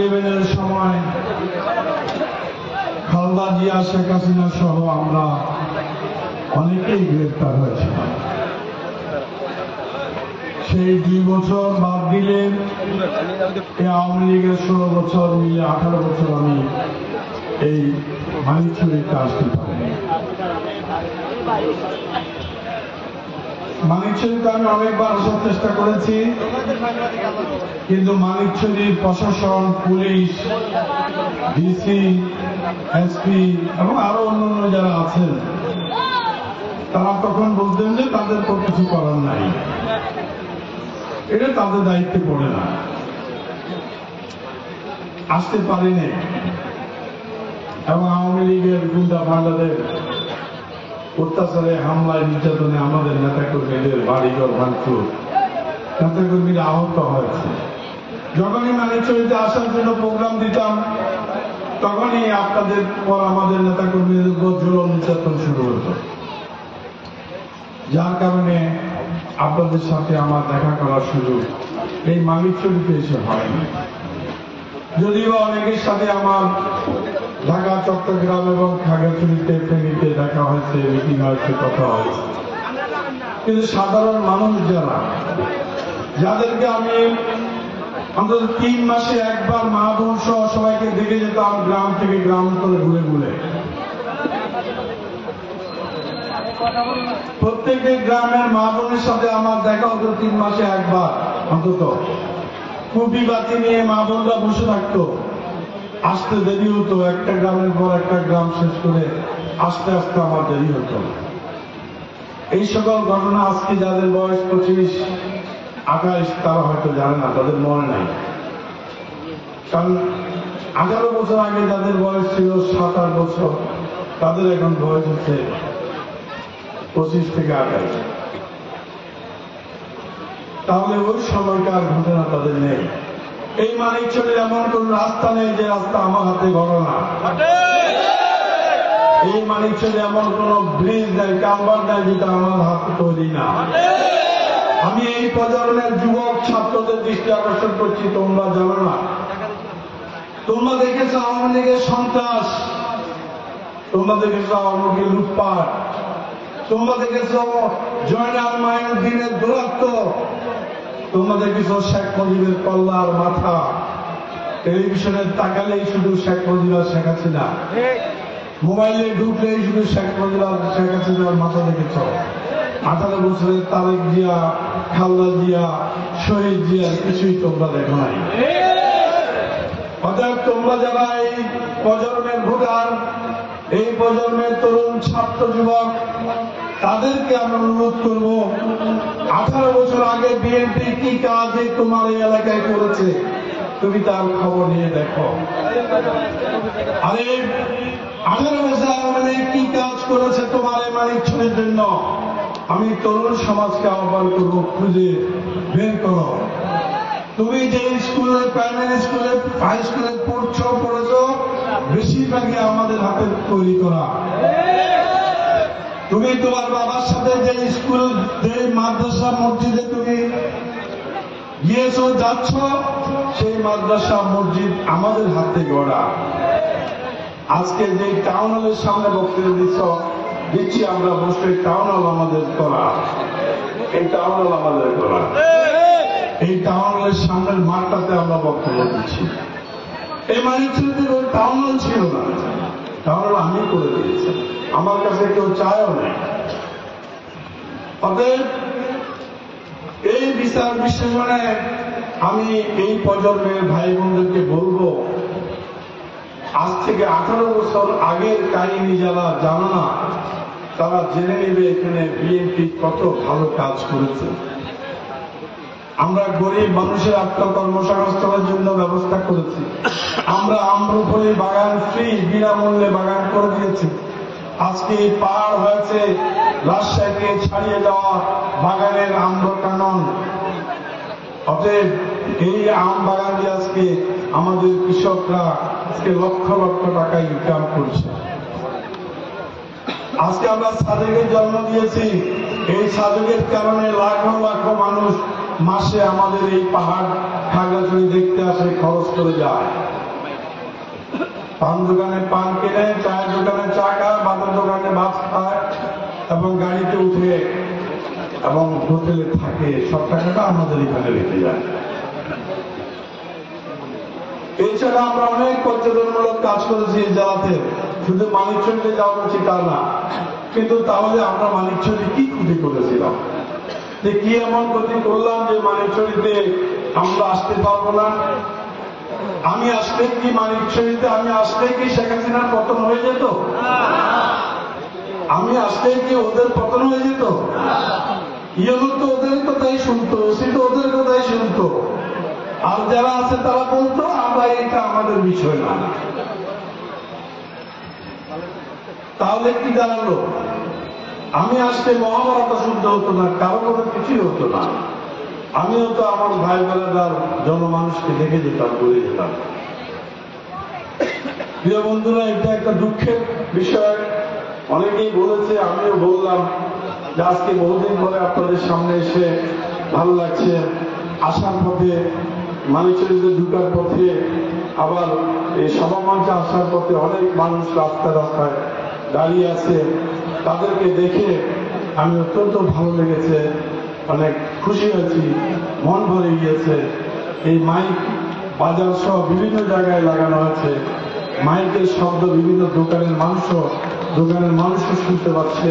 11-এর সময় খালেদা জিয়া, শেখ হাসিনা সহ আমরা অনেকেই গ্রেফতার হয়েছিলাম। সেই 2 বছর বাদ দিলে এই আওয়ামী লীগের 16 বছর মিলে 18 বছর আমি এই মানিকছড়িতে আসতে পারিনি। মানিকছড়িতে আমি অনেকবার আসার চেষ্টা করেছি, কিন্তু মানিকছড়ির প্রশাসন, পুলিশ, ডিসি, এসপি এবং আরো অন্যান্য যারা আছেন তারা তখন বলতেন যে তাদের তো কিছু করার নাই, এটা তাদের দায়িত্বে পড়ে না। আসতে পারেনি এবং আওয়ামী লীগের গুন্ডা ভান্ডাদের অত্যাচারে, হামলায়, নির্যাতনে আমাদের নেতাকর্মীদের বাড়িঘর ভাঙচুর, নেতাকর্মীরা আহত হয়েছে। যখনই মানিকছড়িতে আসার জন্য প্রোগ্রাম দিতাম তখনই আপনাদের পর আমাদের নেতাকর্মীদের উপর জুলুম নির্যাতন শুরু হতো, যার কারণে আপনাদের সাথে আমার দেখা করার সুযোগ এই মানিকছড়িতে এসে হয়নি। যদিও অনেকের সাথে আমার ঢাকা, চট্টগ্রাম এবং খাগড়াছড়িতে, ফেনীতে দেখা হয়েছে, মিটিং হয়েছে, কথা হয়েছে, কিন্তু সাধারণ মানুষ যাদেরকে আমি অন্তত 3 মাসে একবার মা বোন সহ সবাইকে দেখে যেতাম গ্রাম থেকে গ্রামান্তরে ঘুরে ঘুরে, প্রত্যেকটি গ্রামের মা বোনের সাথে আমার দেখা হতো 3 মাসে একবার অন্তত। কুপি বাতি নিয়ে মা বোনরা বসে থাকতো, আসতে দেরি হতো, একটা গ্রামের পর একটা গ্রাম শেষ করে আস্তে আস্তে আমার দেরি হতো। এই সকল ঘটনা আজকে যাদের বয়স 25, 28 তারা হয়তো জানে না, তাদের মনে নাই। কারণ 18 বছর আগে যাদের বয়স ছিল 7-8 বছর, তাদের এখন বয়স হচ্ছে 25 থেকে 28। তাহলে ওই সময়কার ঘটনা তাদের নেই। এই মানিকছড়ির এমন কোন রাস্তা নেই যে রাস্তা আমার হাতে গড়া না। এই মানিকছড়ি এমন কোন ব্রিজ নেই, কালভার্ট নেই যেটা আমার হাতে তৈরি না। আমি এই প্রজন্মের যুবক ছাত্রদের দৃষ্টি আকর্ষণ করছি, তোমরা জানো না, তোমরা দেখেছো আওয়ামী লীগের সন্ত্রাস, তোমরা দেখেছো আওয়ামী লীগের লুটপাট, তোমরা দেখেছো জয়নাল মাইনুদ্দিনের দূরত্ব, তোমরা দেখেছো শেখ মুজিবের কল্লার মাথা। টেলিভিশনের তাকালেই শুধু শেখ মুজিব আর শেখ হাসিনা, মোবাইলে ঢুকলেই শুধু শেখ মুজিব আর শেখ হাসিনার মাথা দেখেছ। 18 বছরের তারেক জিয়া, খালেদা জিয়া, শহীদ জিয়ার কিছুই তোমরা দেখো নাই। অতএব তোমরা যারা এই প্রজন্মের ভোটার, এই প্রজন্মের তরুণ ছাত্র যুবক, তাদেরকে আমরা অনুরোধ করব, 18 বছর আগে বিএনপি কি কাজ তোমার এই এলাকায় করেছে তুমি তার খবর নিয়ে দেখো। আরে 18 বছর আগে কি কাজ করেছে তোমার এই মানিকছড়ির জন্য, আমি তরুণ সমাজকে আহ্বান করব, খুঁজে বের করো। তুমি যে স্কুলে, প্রাইমারি স্কুলে, হাই স্কুলে পড়েছো, বেশিরভাগই আমাদের হাতে তৈরি করা। তুমি তোমার বাবার সাথে যে স্কুল, যে মাদ্রাসা, মসজিদে তুমি গিয়েছো, যাচ্ছ, সেই মাদ্রাসা, মসজিদ আমাদের হাতে গড়া। আজকে যে টাউন হলের সামনে বক্তব্য দিচ্ছি আমরা, বসে টাউন হল আমাদের করা, এই টাউন হল আমাদের করা, এই টাউন হলের সামনের মাঠটাতে আমরা বক্তব্য দিচ্ছি। এই মানিকছড়িতে ওই টাউন হল ছিল না, টাউন হল আমি করে দিয়েছি, আমার কাছে কেউ চায়ও নেই। অতএব এই বিচার বিশ্লেষণে আমি এই প্রজন্মের ভাই বোনদেরকে বলবো, আজ থেকে 18 বছর আগের কাহিনী যারা জানো না, তারা জেনে নেবে এখানে বিএনপি কত ভালো কাজ করেছে। আমরা গরিব মানুষের আত্মকর্মসংস্থানের জন্য ব্যবস্থা করেছি। আমরা আম্রফলি বাগান ফ্রি, বিনামূল্যে বাগান করে দিয়েছি। আজকে পার হয়েছে রাজশাহীকে ছাড়িয়ে যাওয়া বাগানের আম্র কানন। অতএব এই আম বাগান দিয়ে আজকে আমাদের কৃষকরা আজকে লক্ষ লক্ষ টাকা ইনকাম করছে। আজকে আমরা সাদেকের জন্ম দিয়েছি, এই সাদেকের কারণে লাখো লাখো মানুষ মাসে আমাদের এই পাহাড় খাগড়াছড়ি দেখতে আসে, খরচ করে যায়। পান দোকানে পান কিনে, চায়ের দোকানে চা খায়, ভাতের দোকানে ভাত খায় এবং গাড়িতে উঠে এবং হোটেলে থাকে, সব টাকাটা আমাদের এখানে রেখে যায়। এছাড়া আমরা অনেক পর্যটনমূলক কাজ করেছি এই জেলাতে, শুধু মানিকচকে যাওয়া উচিত তা না, কিন্তু তাহলে আমরা মানিকচরে কি ক্ষতি করেছিলাম, যে কি এমন ক্ষতি করলাম যে মানিকচরিতে আমরা আসতে পারবো না? আমি আসলে কি মানিকচরিতে আমি আসলে কি শেখ হাসিনার পতন হয়ে যেত? আমি আসলে কি ওদের পতন হয়ে যেত? ইয়েলো তো ওদের কথাই শুনতো, ওসি তো ওদের কথাই শুনতো, আর যারা আছে তারা বলতো আমরা এটা আমাদের বিষয় না। তাহলে কি দাঁড়ালো? আমি আসলে মহাভারত শুদ্ধ হতো না, কারো কোনো কিছুই হতো না। আমিও তো আমার ভাই বোনেরার জনমানুষকে দেখে যেতাম, বলে যেতাম। প্রিয় বন্ধুরা, এটা একটা দুঃখের বিষয়। অনেকেই বলেছে, আমিও বললাম যে আজকে বহুদিন পরে আপনাদের সামনে এসে ভালো লাগছে। আসার পথে, মানিকচরিতে ঢুকার পথে, আবার এই সভামঞ্চে আসার পথে অনেক মানুষ রাস্তায় দাঁড়িয়ে আছে। তাদেরকে দেখে আমি অত্যন্ত ভালো লেগেছে, অনেক খুশি হয়েছি, মন ভরে গিয়েছে। এই মাইক বাজার সহ বিভিন্ন জায়গায় লাগানো হয়েছে। মাইকের শব্দ বিভিন্ন দোকানের মানুষও শুনতে পাচ্ছে।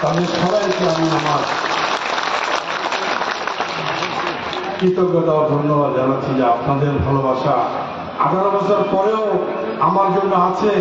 তাদের সবাইকে আমি আমার কৃতজ্ঞতা ও ধন্যবাদ জানাচ্ছি যে আপনাদের ভালোবাসা 18 বছর পরেও আমার জন্য আছে।